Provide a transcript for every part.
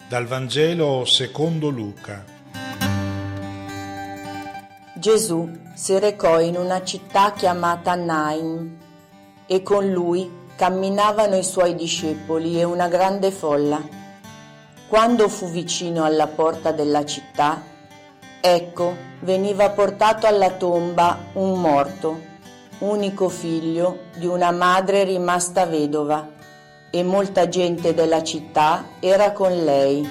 Dal Vangelo secondo Luca. Gesù si recò in una città chiamata Nain e con lui camminavano i suoi discepoli e una grande folla. Quando fu vicino alla porta della città, ecco, veniva portato alla tomba un morto, unico figlio di una madre rimasta vedova, e molta gente della città era con lei.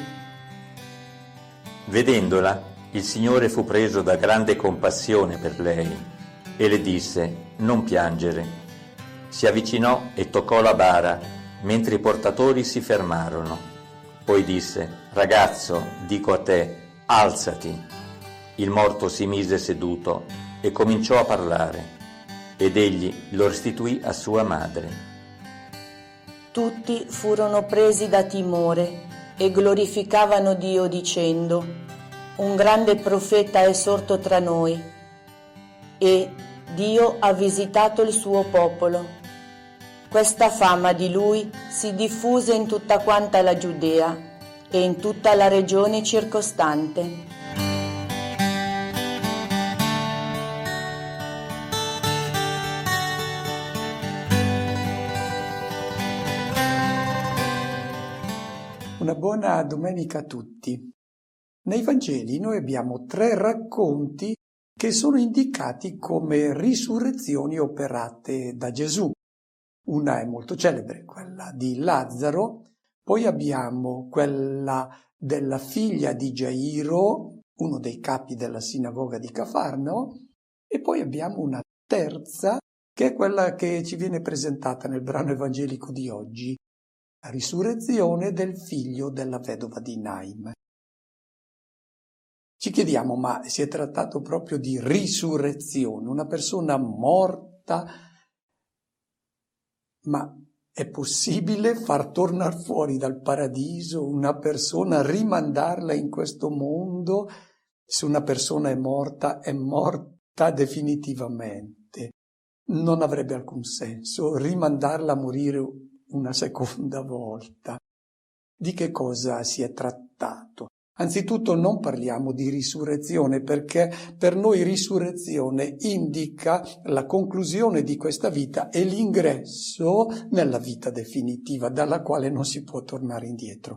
Vedendola, il Signore fu preso da grande compassione per lei e le disse: «Non piangere». Si avvicinò e toccò la bara, mentre i portatori si fermarono. Poi disse: «Ragazzo, dico a te, alzati». Il morto si mise seduto e cominciò a parlare, ed egli lo restituì a sua madre. Tutti furono presi da timore e glorificavano Dio dicendo: «Un grande profeta è sorto tra noi e Dio ha visitato il suo popolo». Questa fama di lui si diffuse in tutta quanta la Giudea e in tutta la regione circostante. Una buona domenica a tutti. Nei Vangeli noi abbiamo 3 racconti che sono indicati come risurrezioni operate da Gesù. Una è molto celebre, quella di Lazzaro, poi abbiamo quella della figlia di Gairo, uno dei capi della sinagoga di Cafarnao, e poi abbiamo una terza che è quella che ci viene presentata nel brano evangelico di oggi, la risurrezione del figlio della vedova di Naim. Ci chiediamo, ma si è trattato proprio di risurrezione, una persona morta, ma è possibile far tornare fuori dal paradiso una persona, rimandarla in questo mondo? Se una persona è morta definitivamente. Non avrebbe alcun senso rimandarla a morire una seconda volta. Di che cosa si è trattato? Anzitutto non parliamo di risurrezione, perché per noi risurrezione indica la conclusione di questa vita e l'ingresso nella vita definitiva, dalla quale non si può tornare indietro.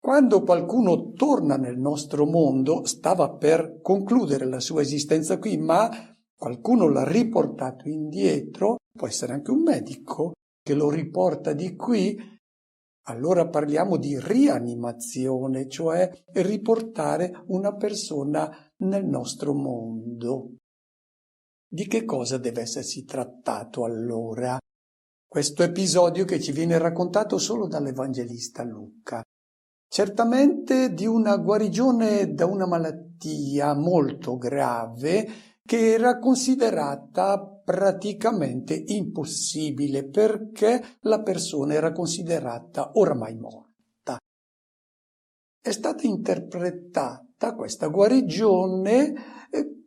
Quando qualcuno torna nel nostro mondo, stava per concludere la sua esistenza qui, ma qualcuno l'ha riportato indietro, può essere anche un medico che lo riporta di qui, allora parliamo di rianimazione, cioè riportare una persona nel nostro mondo. Di che cosa deve essersi trattato allora questo episodio che ci viene raccontato solo dall'Evangelista Luca? Certamente di una guarigione da una malattia molto grave che era considerata praticamente impossibile perché la persona era considerata oramai morta. È stata interpretata questa guarigione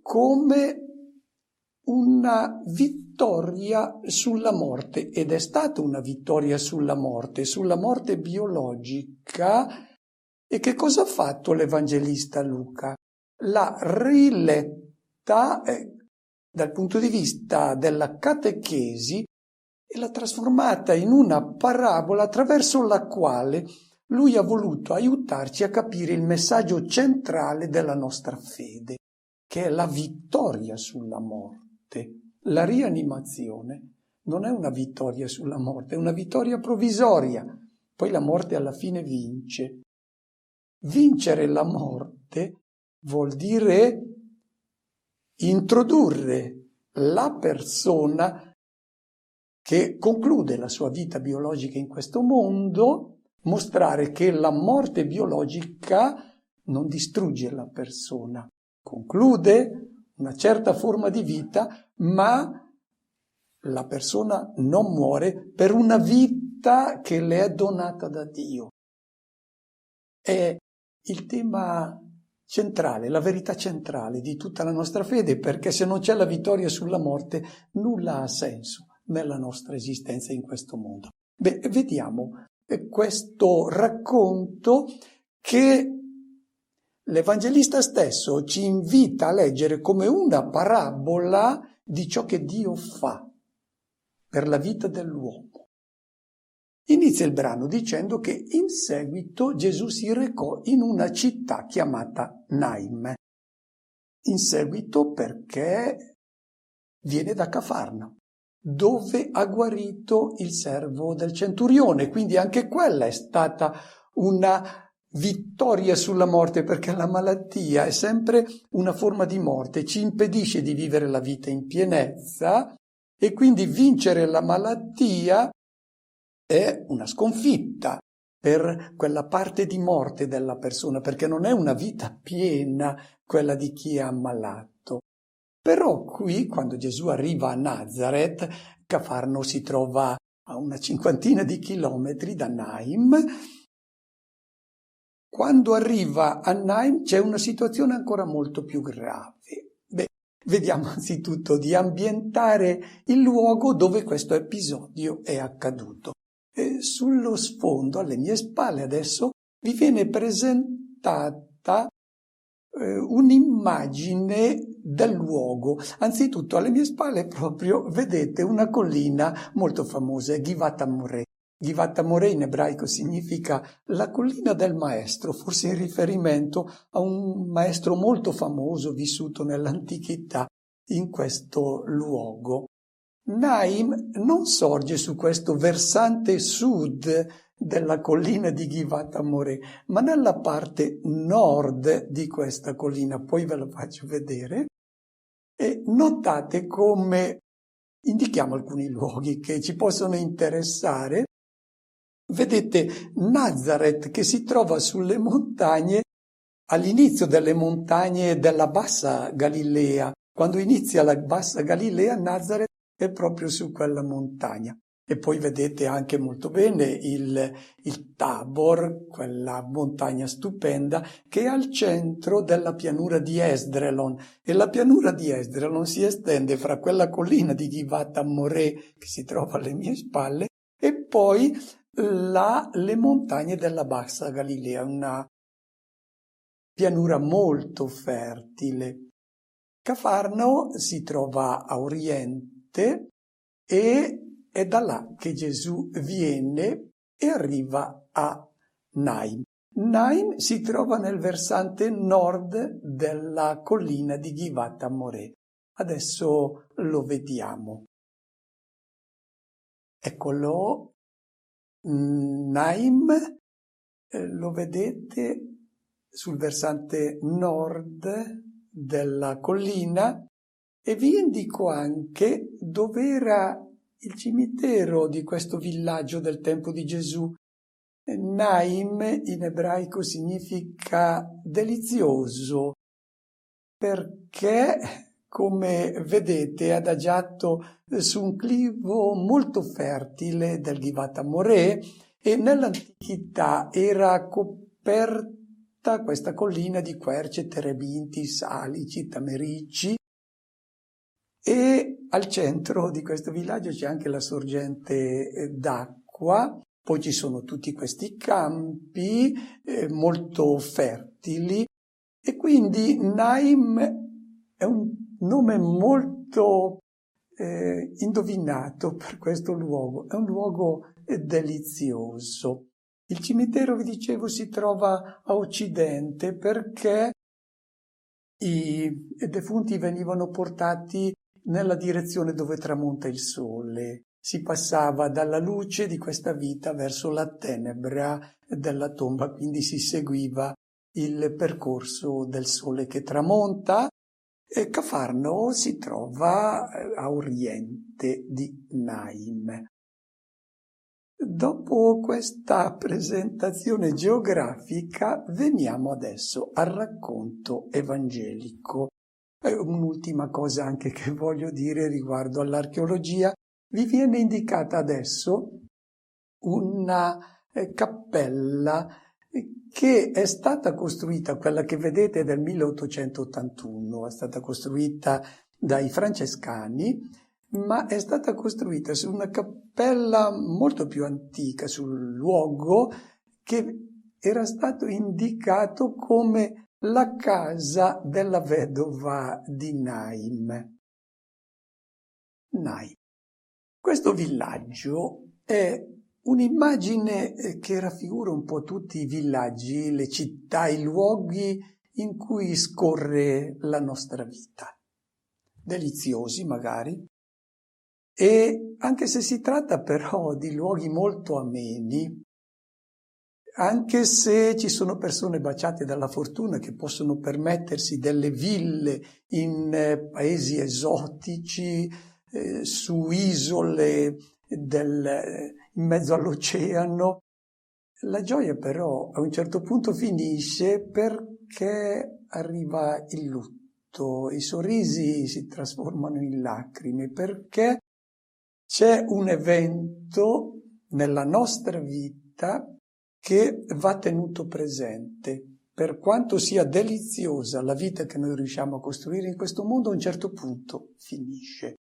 come una vittoria sulla morte, ed è stata una vittoria sulla morte biologica. E che cosa ha fatto l'Evangelista Luca? L'ha riletta dal punto di vista della catechesi e l'ha trasformata in una parabola attraverso la quale lui ha voluto aiutarci a capire il messaggio centrale della nostra fede, che è la vittoria sulla morte. La rianimazione non è una vittoria sulla morte, è una vittoria provvisoria. Poi la morte alla fine vince. Vincere la morte vuol dire introdurre la persona che conclude la sua vita biologica in questo mondo, mostrare che la morte biologica non distrugge la persona, conclude una certa forma di vita, ma la persona non muore per una vita che le è donata da Dio. È il tema centrale, la verità centrale di tutta la nostra fede, perché se non c'è la vittoria sulla morte, nulla ha senso nella nostra esistenza in questo mondo. Vediamo questo racconto che l'Evangelista stesso ci invita a leggere come una parabola di ciò che Dio fa per la vita dell'uomo. Inizia il brano dicendo che in seguito Gesù si recò in una città chiamata Naim. In seguito perché viene da Cafarno, dove ha guarito il servo del centurione, quindi anche quella è stata una vittoria sulla morte, perché la malattia è sempre una forma di morte, ci impedisce di vivere la vita in pienezza e quindi vincere la malattia è una sconfitta per quella parte di morte della persona, perché non è una vita piena quella di chi è ammalato. Però qui, quando Gesù arriva a Nazareth, Cafarno si trova a una 50 di chilometri da Naim. Quando arriva a Naim c'è una situazione ancora molto più grave. Vediamo anzitutto di ambientare il luogo dove questo episodio è accaduto. Sullo sfondo, alle mie spalle adesso, vi viene presentata un'immagine del luogo. Anzitutto alle mie spalle proprio vedete una collina molto famosa, è Givat Amorè. Givat Amorè in ebraico significa la collina del maestro, forse in riferimento a un maestro molto famoso vissuto nell'antichità in questo luogo. Naim non sorge su questo versante sud della collina di Givat Amorè, ma nella parte nord di questa collina, poi ve lo faccio vedere, e notate come indichiamo alcuni luoghi che ci possono interessare. Vedete Nazareth che si trova sulle montagne, all'inizio delle montagne della Bassa Galilea. Quando inizia la Bassa Galilea, Nazareth è proprio su quella montagna. E poi vedete anche molto bene il Tabor, quella montagna stupenda, che è al centro della pianura di Esdrelon. E la pianura di Esdrelon si estende fra quella collina di Givat Amorè, che si trova alle mie spalle, e poi le montagne della Bassa Galilea, una pianura molto fertile. Cafarno si trova a oriente e è da là che Gesù viene e arriva a Naim. Naim si trova nel versante nord della collina di Givat Amorè. Adesso lo vediamo. Eccolo. Naim, lo vedete sul versante nord della collina, e vi indico anche dove era il cimitero di questo villaggio del tempo di Gesù. Naim in ebraico significa delizioso, perché, come vedete, è adagiato su un clivo molto fertile del Givat Amorè, e nell'antichità era coperta questa collina di querce, terebinti, salici, tamerici, e al centro di questo villaggio c'è anche la sorgente d'acqua. Poi ci sono tutti questi campi molto fertili, e quindi Naim è un nome molto indovinato per questo luogo. È un luogo delizioso. Il cimitero, vi dicevo, si trova a occidente perché i defunti venivano portati nella direzione dove tramonta il sole. Si passava dalla luce di questa vita verso la tenebra della tomba, quindi si seguiva il percorso del sole che tramonta. E Cafarno si trova a oriente di Naim. Dopo questa presentazione geografica, veniamo adesso al racconto evangelico. Un'ultima cosa anche che voglio dire riguardo all'archeologia: vi viene indicata adesso una cappella che è stata costruita, quella che vedete del 1881, è stata costruita dai francescani, ma è stata costruita su una cappella molto più antica, sul luogo che era stato indicato come la casa della vedova di Naim. Naim. Questo villaggio è un'immagine che raffigura un po' tutti i villaggi, le città, i luoghi in cui scorre la nostra vita. Deliziosi magari, e anche se si tratta però di luoghi molto ameni, anche se ci sono persone baciate dalla fortuna che possono permettersi delle ville in paesi esotici, su isole in mezzo all'oceano, la gioia però a un certo punto finisce perché arriva il lutto, i sorrisi si trasformano in lacrime, perché c'è un evento nella nostra vita che va tenuto presente. Per quanto sia deliziosa la vita che noi riusciamo a costruire in questo mondo, a un certo punto finisce.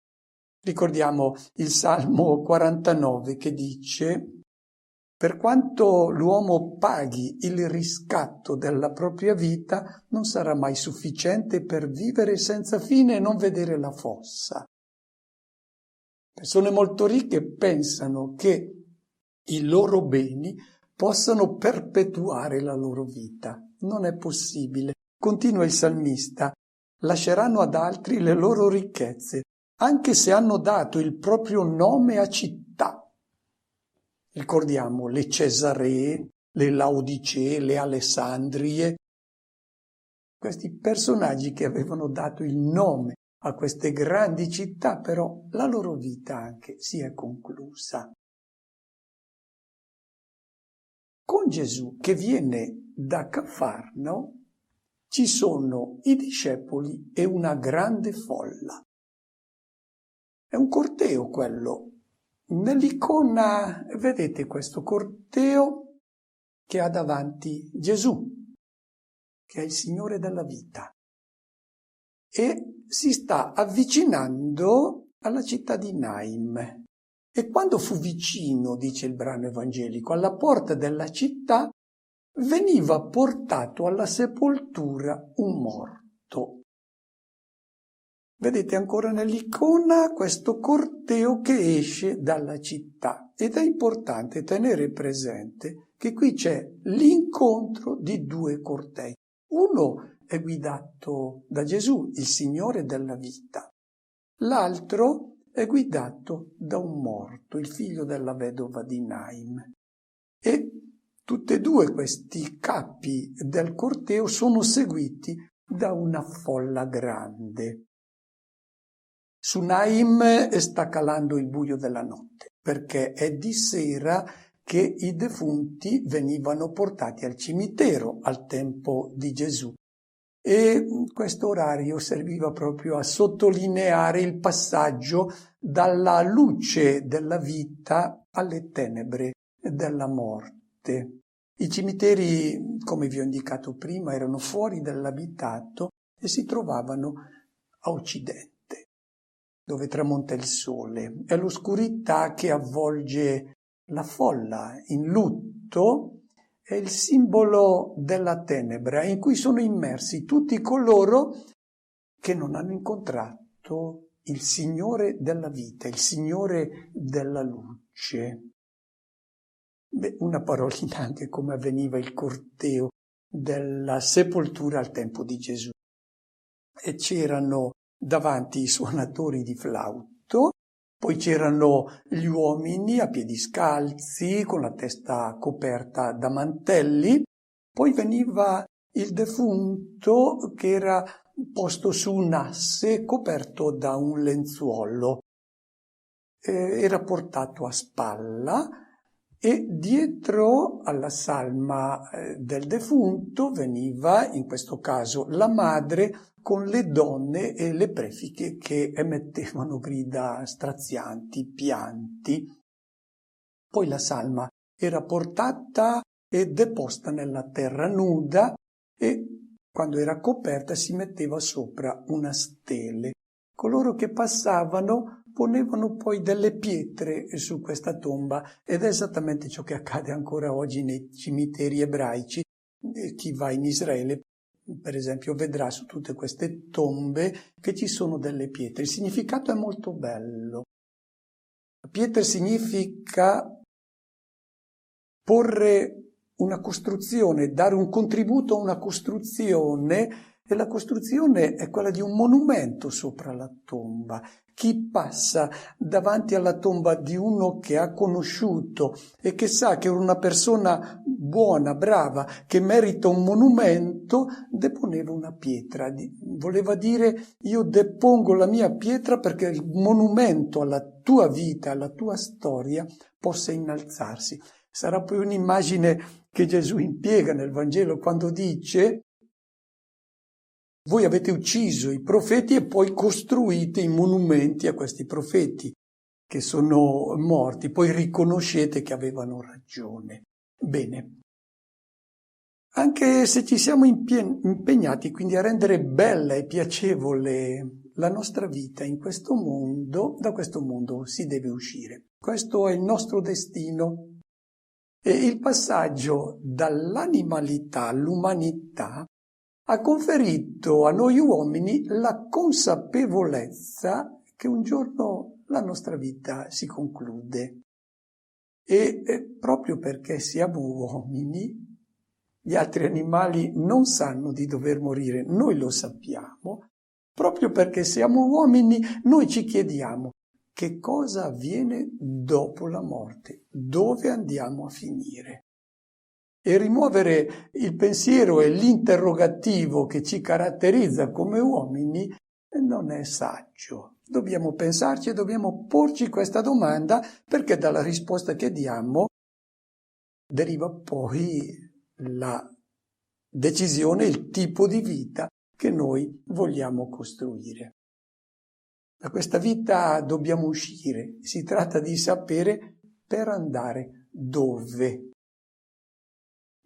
Ricordiamo il Salmo 49 che dice: per quanto l'uomo paghi il riscatto della propria vita, non sarà mai sufficiente per vivere senza fine e non vedere la fossa. Persone molto ricche pensano che i loro beni possano perpetuare la loro vita. Non è possibile. Continua il salmista: lasceranno ad altri le loro ricchezze, anche se hanno dato il proprio nome a città. Ricordiamo le Cesaree, le Laodicee, le Alessandrie, questi personaggi che avevano dato il nome a queste grandi città, però la loro vita anche si è conclusa. Con Gesù che viene da Cafarnao ci sono i discepoli e una grande folla. È un corteo quello. Nell'icona vedete questo corteo che ha davanti Gesù, che è il Signore della vita, e si sta avvicinando alla città di Naim. E quando fu vicino, dice il brano evangelico, alla porta della città, veniva portato alla sepoltura un morto. Vedete ancora nell'icona questo corteo che esce dalla città, ed è importante tenere presente che qui c'è l'incontro di due cortei. Uno è guidato da Gesù, il Signore della vita. L'altro è guidato da un morto, il figlio della vedova di Naim. E tutti e due questi capi del corteo sono seguiti da una folla grande. Su Naim sta calando il buio della notte, perché è di sera che i defunti venivano portati al cimitero al tempo di Gesù. E questo orario serviva proprio a sottolineare il passaggio dalla luce della vita alle tenebre della morte. I cimiteri, come vi ho indicato prima, erano fuori dall'abitato e si trovavano a occidente, dove tramonta il sole. È l'oscurità che avvolge la folla in lutto, è il simbolo della tenebra in cui sono immersi tutti coloro che non hanno incontrato il Signore della vita, il Signore della luce. Una parolina anche come avveniva il corteo della sepoltura al tempo di Gesù. E c'erano davanti i suonatori di flauto, poi c'erano gli uomini a piedi scalzi, con la testa coperta da mantelli, poi veniva il defunto che era posto su un asse coperto da un lenzuolo. Era portato a spalla e dietro alla salma del defunto veniva, in questo caso, la madre con le donne e le prefiche che emettevano grida strazianti, pianti. Poi la salma era portata e deposta nella terra nuda e quando era coperta si metteva sopra una stele. Coloro che passavano ponevano poi delle pietre su questa tomba, ed è esattamente ciò che accade ancora oggi nei cimiteri ebraici. Chi va in Israele, per esempio, vedrà su tutte queste tombe che ci sono delle pietre. Il significato è molto bello. Pietra significa porre una costruzione, dare un contributo a una costruzione, e la costruzione è quella di un monumento sopra la tomba. Chi passa davanti alla tomba di uno che ha conosciuto e che sa che è una persona buona, brava, che merita un monumento, deponeva una pietra. Voleva dire: io depongo la mia pietra perché il monumento alla tua vita, alla tua storia possa innalzarsi. Sarà poi un'immagine che Gesù impiega nel Vangelo quando dice: voi avete ucciso i profeti e poi costruite i monumenti a questi profeti che sono morti, poi riconoscete che avevano ragione. Bene, anche se ci siamo impegnati quindi a rendere bella e piacevole la nostra vita in questo mondo, da questo mondo si deve uscire. Questo è il nostro destino. E il passaggio dall'animalità all'umanità ha conferito a noi uomini la consapevolezza che un giorno la nostra vita si conclude. E proprio perché siamo uomini, gli altri animali non sanno di dover morire, noi lo sappiamo. Proprio perché siamo uomini, noi ci chiediamo: che cosa avviene dopo la morte? Dove andiamo a finire? E rimuovere il pensiero e l'interrogativo che ci caratterizza come uomini non è saggio. Dobbiamo pensarci e dobbiamo porci questa domanda, perché dalla risposta che diamo deriva poi la decisione, il tipo di vita che noi vogliamo costruire. Da questa vita dobbiamo uscire, si tratta di sapere per andare dove.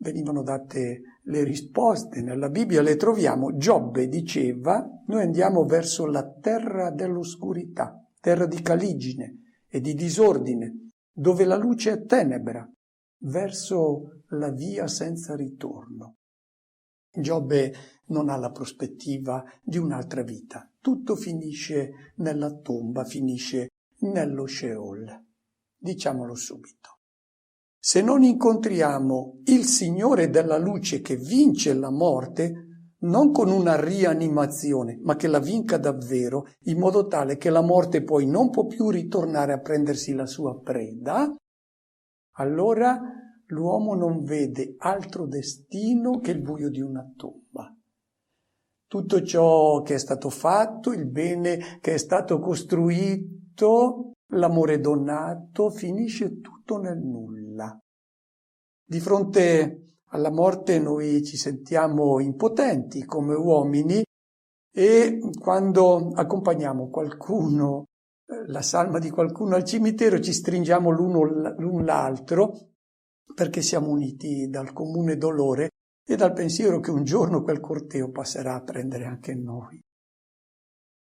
Venivano date le risposte, nella Bibbia le troviamo. Giobbe diceva: noi andiamo verso la terra dell'oscurità, terra di caligine e di disordine, dove la luce è tenebra, verso la via senza ritorno. Giobbe non ha la prospettiva di un'altra vita. Tutto finisce nella tomba, finisce nello Sheol. Diciamolo subito. Se non incontriamo il Signore della luce che vince la morte, non con una rianimazione, ma che la vinca davvero, in modo tale che la morte poi non può più ritornare a prendersi la sua preda, allora l'uomo non vede altro destino che il buio di una tomba. Tutto ciò che è stato fatto, il bene che è stato costruito, l'amore donato, finisce tutto nel nulla. Di fronte alla morte noi ci sentiamo impotenti come uomini, e quando accompagniamo qualcuno, la salma di qualcuno al cimitero, ci stringiamo l'un l'altro, perché siamo uniti dal comune dolore e dal pensiero che un giorno quel corteo passerà a prendere anche noi.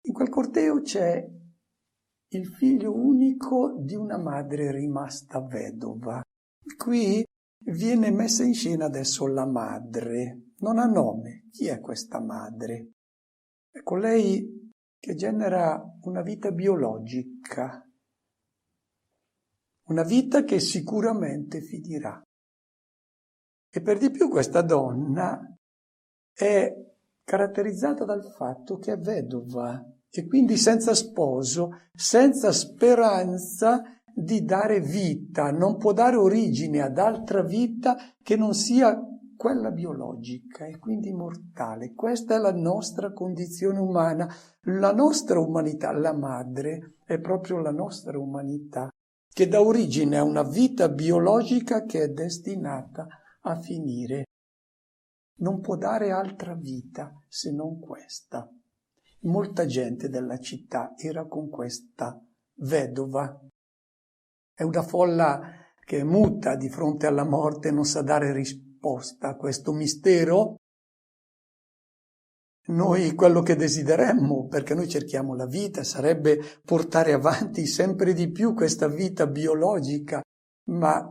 In quel corteo c'è il figlio unico di una madre rimasta vedova. Qui viene messa in scena adesso la madre. Non ha nome. Chi è questa madre? È colei che genera una vita biologica, una vita che sicuramente finirà. E per di più questa donna è caratterizzata dal fatto che è vedova e quindi senza sposo, senza speranza di dare vita, non può dare origine ad altra vita che non sia quella biologica e quindi mortale. Questa è la nostra condizione umana, la nostra umanità. La madre è proprio la nostra umanità, che dà origine a una vita biologica che è destinata a finire. Non può dare altra vita se non questa. Molta gente della città era con questa vedova. È una folla che è muta di fronte alla morte, non sa dare risposta a questo mistero. Noi quello che desideremmo, perché noi cerchiamo la vita, sarebbe portare avanti sempre di più questa vita biologica, ma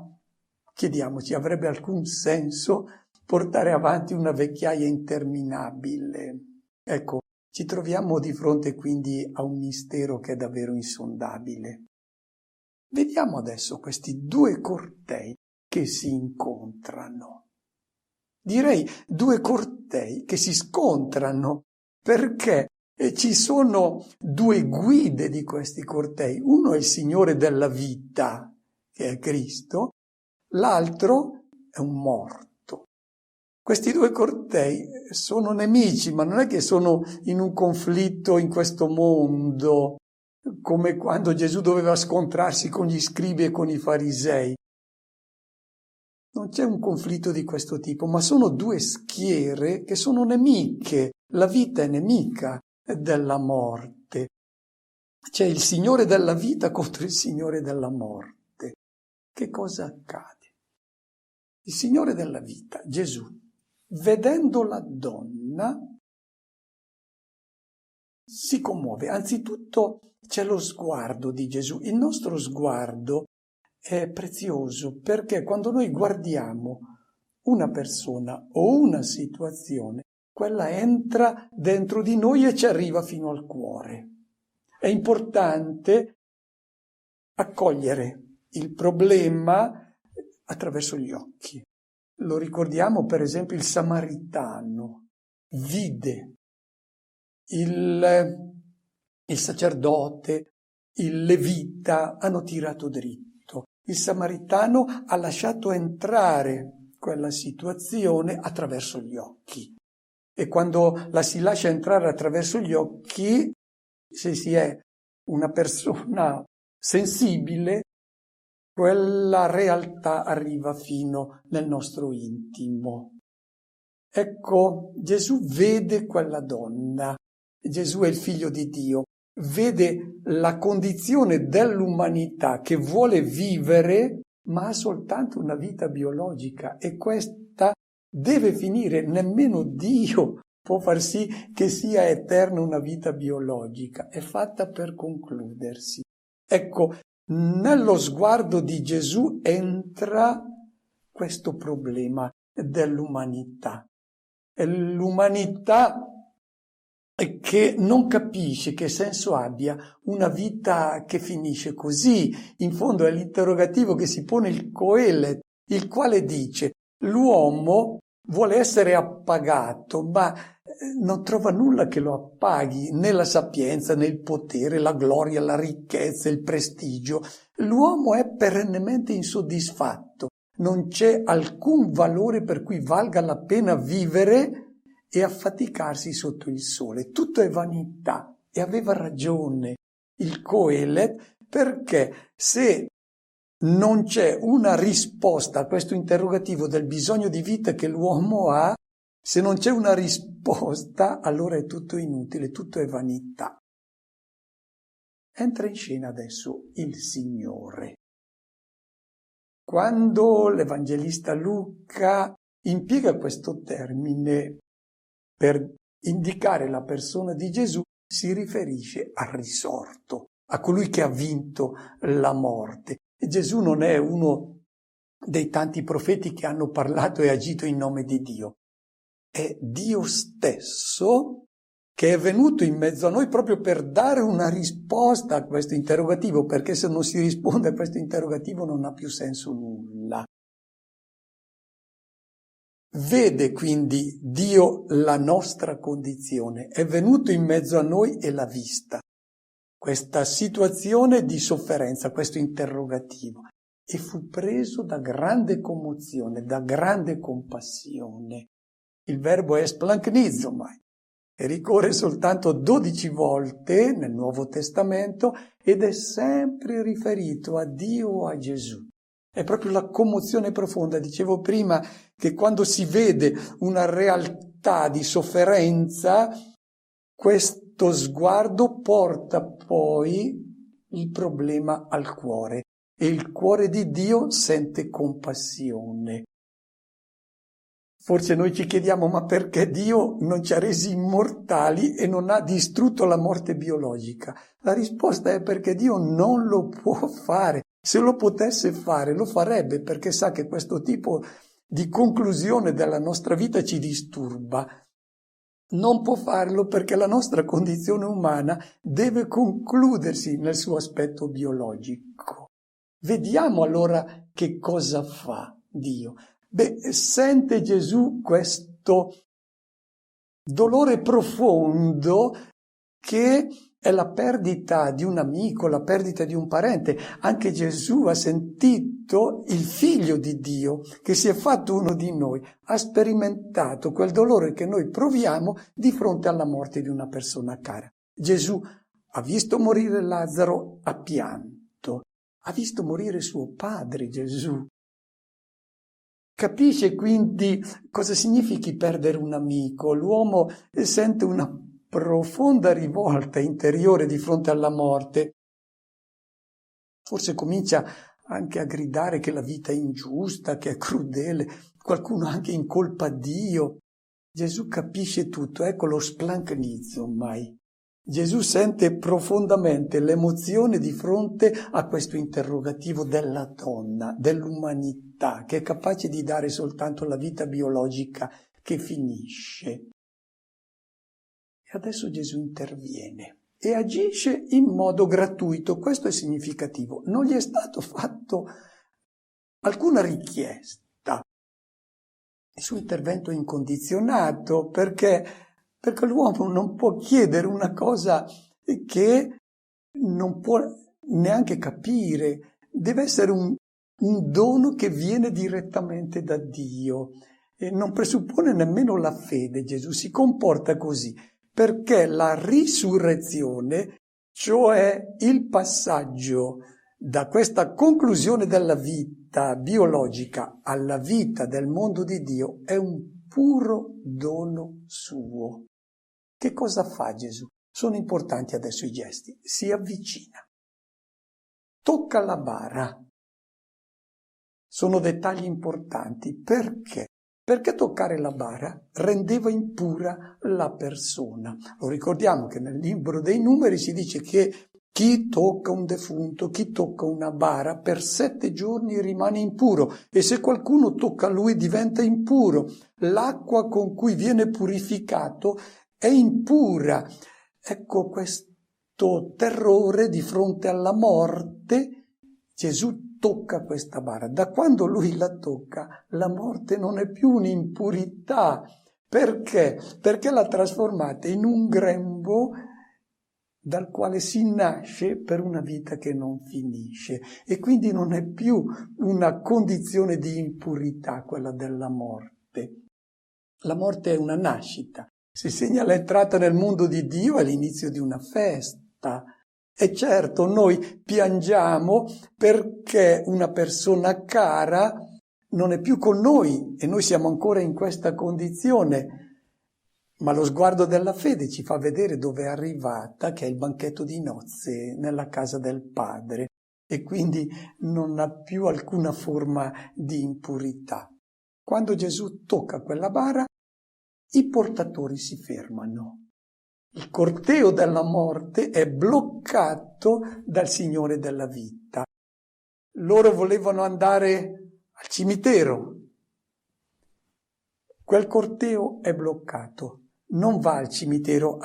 chiediamoci, avrebbe alcun senso portare avanti una vecchiaia interminabile? Ecco, ci troviamo di fronte quindi a un mistero che è davvero insondabile. Vediamo adesso questi due cortei che si incontrano. Direi due cortei che si scontrano, perché ci sono due guide di questi cortei. Uno è il Signore della vita, che è Cristo, l'altro è un morto. Questi due cortei sono nemici, ma non è che sono in un conflitto in questo mondo, come quando Gesù doveva scontrarsi con gli scribi e con i farisei. Non c'è un conflitto di questo tipo, ma sono due schiere che sono nemiche. La vita è nemica della morte. C'è il Signore della vita contro il Signore della morte. Che cosa accade? Il Signore della vita, Gesù, vedendo la donna, si commuove. Anzitutto c'è lo sguardo di Gesù. Il nostro sguardo è prezioso perché quando noi guardiamo una persona o una situazione, quella entra dentro di noi e ci arriva fino al cuore. È importante accogliere il problema attraverso gli occhi. Lo ricordiamo per esempio il Samaritano vide il sacerdote, il levita hanno tirato dritto. Il Samaritano ha lasciato entrare quella situazione attraverso gli occhi. E quando la si lascia entrare attraverso gli occhi, se si è una persona sensibile, quella realtà arriva fino nel nostro intimo. Ecco, Gesù vede quella donna. Gesù è il Figlio di Dio. Vede la condizione dell'umanità che vuole vivere, ma ha soltanto una vita biologica e questa deve finire. Nemmeno Dio può far sì che sia eterna una vita biologica, è fatta per concludersi. Ecco, nello sguardo di Gesù entra questo problema dell'umanità. È l'umanità che non capisce che senso abbia una vita che finisce così. In fondo è l'interrogativo che si pone il Coelet, il quale dice: l'uomo vuole essere appagato, ma non trova nulla che lo appaghi, né la sapienza, né il potere, la gloria, la ricchezza, il prestigio. L'uomo è perennemente insoddisfatto, non c'è alcun valore per cui valga la pena vivere e affaticarsi sotto il sole. Tutto è vanità. E aveva ragione il Coelet, perché se non c'è una risposta a questo interrogativo del bisogno di vita che l'uomo ha, se non c'è una risposta, allora è tutto inutile, tutto è vanità. Entra in scena adesso il Signore. Quando l'Evangelista Luca impiega questo termine per indicare la persona di Gesù, si riferisce al risorto, a colui che ha vinto la morte. E Gesù non è uno dei tanti profeti che hanno parlato e agito in nome di Dio. È Dio stesso che è venuto in mezzo a noi proprio per dare una risposta a questo interrogativo, perché se non si risponde a questo interrogativo non ha più senso nulla. Vede quindi Dio la nostra condizione, è venuto in mezzo a noi e l'ha vista, questa situazione di sofferenza, questo interrogativo, e fu preso da grande commozione, da grande compassione. Il verbo è splanchnizomai, e ricorre soltanto 12 volte nel Nuovo Testamento ed è sempre riferito a Dio o a Gesù. È proprio la commozione profonda. Dicevo prima che quando si vede una realtà di sofferenza, questo sguardo porta poi il problema al cuore e il cuore di Dio sente compassione. Forse noi ci chiediamo, ma perché Dio non ci ha resi immortali e non ha distrutto la morte biologica? La risposta è perché Dio non lo può fare. Se lo potesse fare, lo farebbe, perché sa che questo tipo di conclusione della nostra vita ci disturba. Non può farlo perché la nostra condizione umana deve concludersi nel suo aspetto biologico. Vediamo allora che cosa fa Dio. Sente Gesù questo dolore profondo che è la perdita di un amico, la perdita di un parente. Anche Gesù ha sentito il Figlio di Dio che si è fatto uno di noi, ha sperimentato quel dolore che noi proviamo di fronte alla morte di una persona cara. Gesù ha visto morire Lazzaro, ha pianto, ha visto morire suo padre Gesù. Capisce quindi cosa significhi perdere un amico. L'uomo sente una profonda rivolta interiore di fronte alla morte. Forse comincia anche a gridare che la vita è ingiusta, che è crudele, qualcuno anche incolpa Dio. Gesù capisce tutto, ecco lo splancnizzo ormai. Gesù sente profondamente l'emozione di fronte a questo interrogativo della donna, dell'umanità, che è capace di dare soltanto la vita biologica che finisce. E adesso Gesù interviene e agisce in modo gratuito. Questo è significativo. Non gli è stato fatto alcuna richiesta. Il suo intervento è incondizionato perché l'uomo non può chiedere una cosa che non può neanche capire. Deve essere un dono che viene direttamente da Dio. E non presuppone nemmeno la fede. Gesù si comporta così perché la risurrezione, cioè il passaggio da questa conclusione della vita biologica alla vita del mondo di Dio, è un puro dono suo. Che cosa fa Gesù? Sono importanti adesso i gesti. Si avvicina, tocca la bara. Sono dettagli importanti. Perché? Perché toccare la bara rendeva impura la persona. Lo ricordiamo che nel libro dei Numeri si dice che chi tocca un defunto, chi tocca una bara, per 7 giorni rimane impuro, e se qualcuno tocca lui diventa impuro. L'acqua con cui viene purificato è impura. Ecco questo terrore di fronte alla morte. Gesù tocca questa bara. Da quando lui la tocca, la morte non è più un'impurità. Perché? Perché l'ha trasformata in un grembo dal quale si nasce per una vita che non finisce. E quindi non è più una condizione di impurità quella della morte. La morte è una nascita. Si segna l'entrata nel mondo di Dio, è l'inizio di una festa. E certo, noi piangiamo perché una persona cara non è più con noi e noi siamo ancora in questa condizione. Ma lo sguardo della fede ci fa vedere dove è arrivata, che è il banchetto di nozze nella casa del Padre, e quindi non ha più alcuna forma di impurità. Quando Gesù tocca quella bara, i portatori si fermano. Il corteo della morte è bloccato dal Signore della vita. Loro volevano andare al cimitero. Quel corteo è bloccato. Non va al cimitero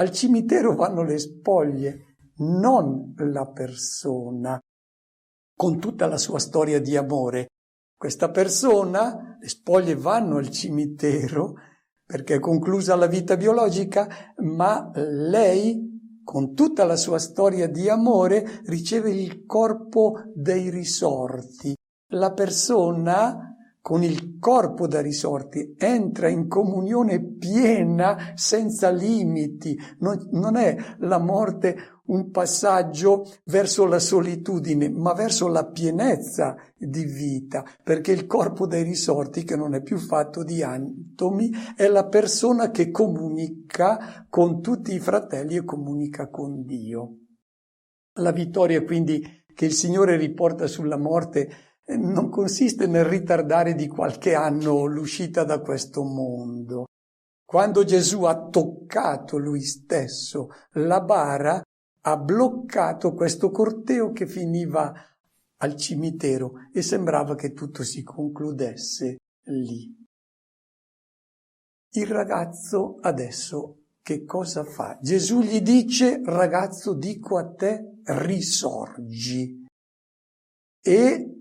vanno le spoglie, non la persona, con tutta la sua storia di amore. Questa persona, le spoglie vanno al cimitero perché è conclusa la vita biologica, ma lei, con tutta la sua storia di amore, riceve il corpo dei risorti. La persona, con il corpo da risorti, entra in comunione piena, senza limiti. Non è la morte un passaggio verso la solitudine, ma verso la pienezza di vita, perché il corpo dei risorti, che non è più fatto di atomi, è la persona che comunica con tutti i fratelli e comunica con Dio. La vittoria quindi che il Signore riporta sulla morte non consiste nel ritardare di qualche anno l'uscita da questo mondo. Quando Gesù ha toccato lui stesso la bara, ha bloccato questo corteo che finiva al cimitero e sembrava che tutto si concludesse lì. Il ragazzo adesso che cosa fa? Gesù gli dice: ragazzo, dico a te, risorgi. E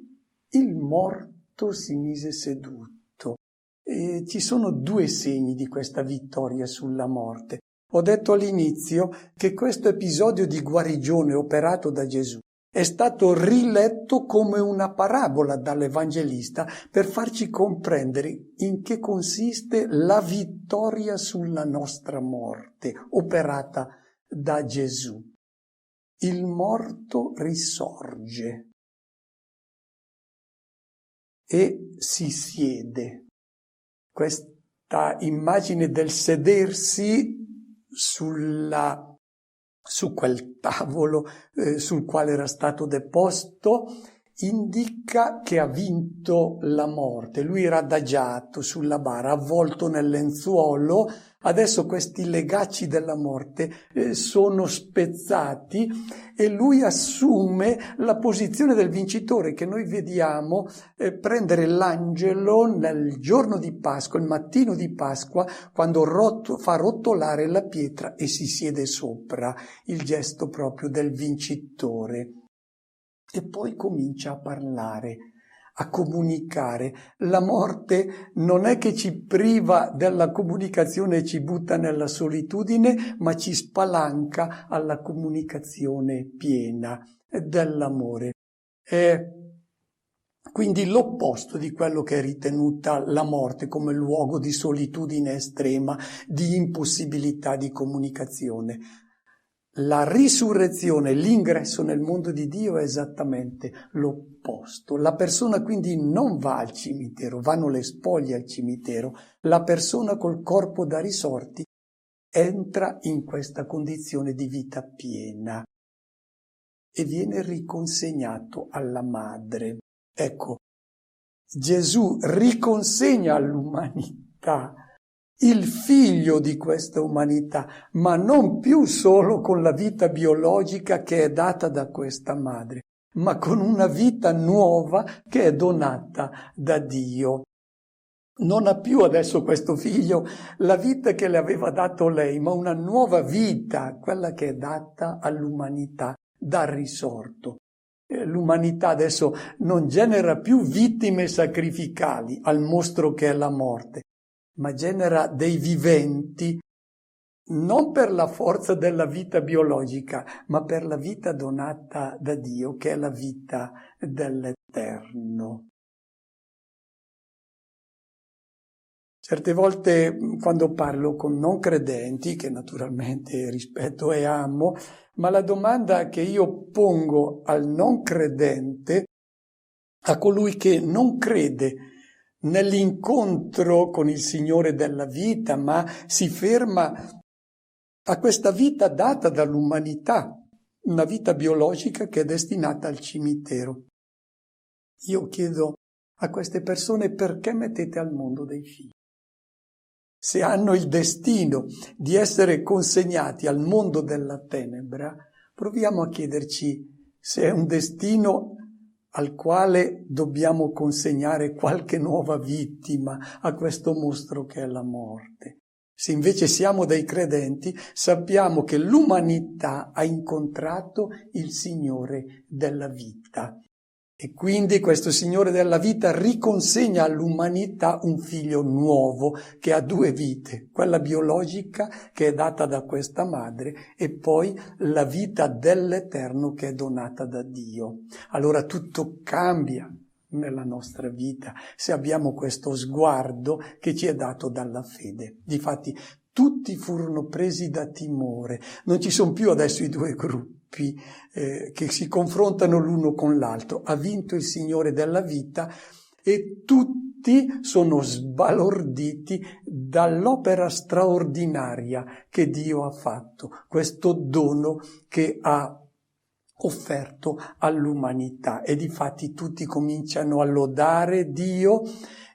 il morto si mise seduto. E ci sono due segni di questa vittoria sulla morte. Ho detto all'inizio che questo episodio di guarigione operato da Gesù è stato riletto come una parabola dall'Evangelista per farci comprendere in che consiste la vittoria sulla nostra morte operata da Gesù. Il morto risorge e si siede. Questa immagine del sedersi su quel tavolo sul quale era stato deposto indica che ha vinto la morte. Lui era adagiato sulla bara, avvolto nel lenzuolo. Adesso questi legacci della morte sono spezzati e lui assume la posizione del vincitore che noi vediamo prendere l'angelo nel giorno di Pasqua, il mattino di Pasqua, quando fa rotolare la pietra e si siede sopra, il gesto proprio del vincitore. E poi comincia a parlare, a comunicare. La morte non è che ci priva della comunicazione e ci butta nella solitudine, ma ci spalanca alla comunicazione piena dell'amore. È quindi l'opposto di quello che è ritenuta la morte come luogo di solitudine estrema, di impossibilità di comunicazione. La risurrezione, l'ingresso nel mondo di Dio è esattamente l'opposto. La persona quindi non va al cimitero, vanno le spoglie al cimitero. La persona col corpo da risorti entra in questa condizione di vita piena e viene riconsegnato alla madre. Ecco, Gesù riconsegna all'umanità il figlio di questa umanità, ma non più solo con la vita biologica che è data da questa madre, ma con una vita nuova che è donata da Dio. Non ha più adesso questo figlio la vita che le aveva dato lei, ma una nuova vita, quella che è data all'umanità dal risorto. L'umanità adesso non genera più vittime sacrificali al mostro che è la morte, ma genera dei viventi non per la forza della vita biologica, ma per la vita donata da Dio, che è la vita dell'eterno. Certe volte quando parlo con non credenti, che naturalmente rispetto e amo, ma la domanda che io pongo al non credente, a colui che non crede nell'incontro con il Signore della vita, ma si ferma a questa vita data dall'umanità, una vita biologica che è destinata al cimitero. Io chiedo a queste persone: perché mettete al mondo dei figli? Se hanno il destino di essere consegnati al mondo della tenebra, proviamo a chiederci se è un destino al quale dobbiamo consegnare qualche nuova vittima a questo mostro che è la morte. Se invece siamo dei credenti, sappiamo che l'umanità ha incontrato il Signore della vita. E quindi questo Signore della vita riconsegna all'umanità un figlio nuovo che ha due vite, quella biologica che è data da questa madre e poi la vita dell'eterno che è donata da Dio. Allora tutto cambia nella nostra vita se abbiamo questo sguardo che ci è dato dalla fede. Difatti tutti furono presi da timore, non ci sono più adesso i due gruppi che si confrontano l'uno con l'altro. Ha vinto il Signore della vita e tutti sono sbalorditi dall'opera straordinaria che Dio ha fatto, questo dono che ha offerto all'umanità. E difatti tutti cominciano a lodare Dio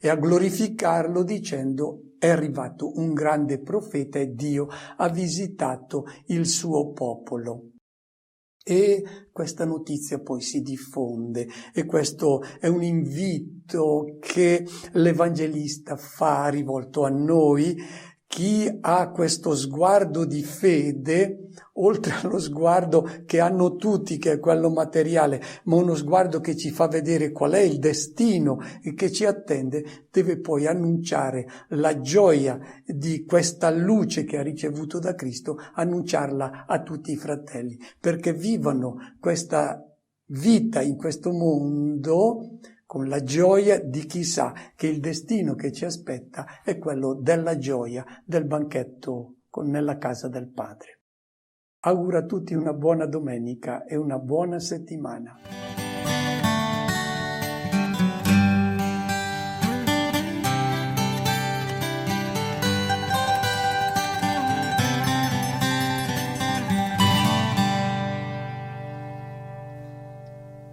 e a glorificarlo dicendo: è arrivato un grande profeta e Dio ha visitato il suo popolo. E questa notizia poi si diffonde, e questo è un invito che l'Evangelista fa rivolto a noi. Chi ha questo sguardo di fede, oltre allo sguardo che hanno tutti, che è quello materiale, ma uno sguardo che ci fa vedere qual è il destino e che ci attende, deve poi annunciare la gioia di questa luce che ha ricevuto da Cristo, annunciarla a tutti i fratelli, perché vivano questa vita in questo mondo con la gioia di chi sa che il destino che ci aspetta è quello della gioia del banchetto nella casa del Padre. Auguro a tutti una buona domenica e una buona settimana.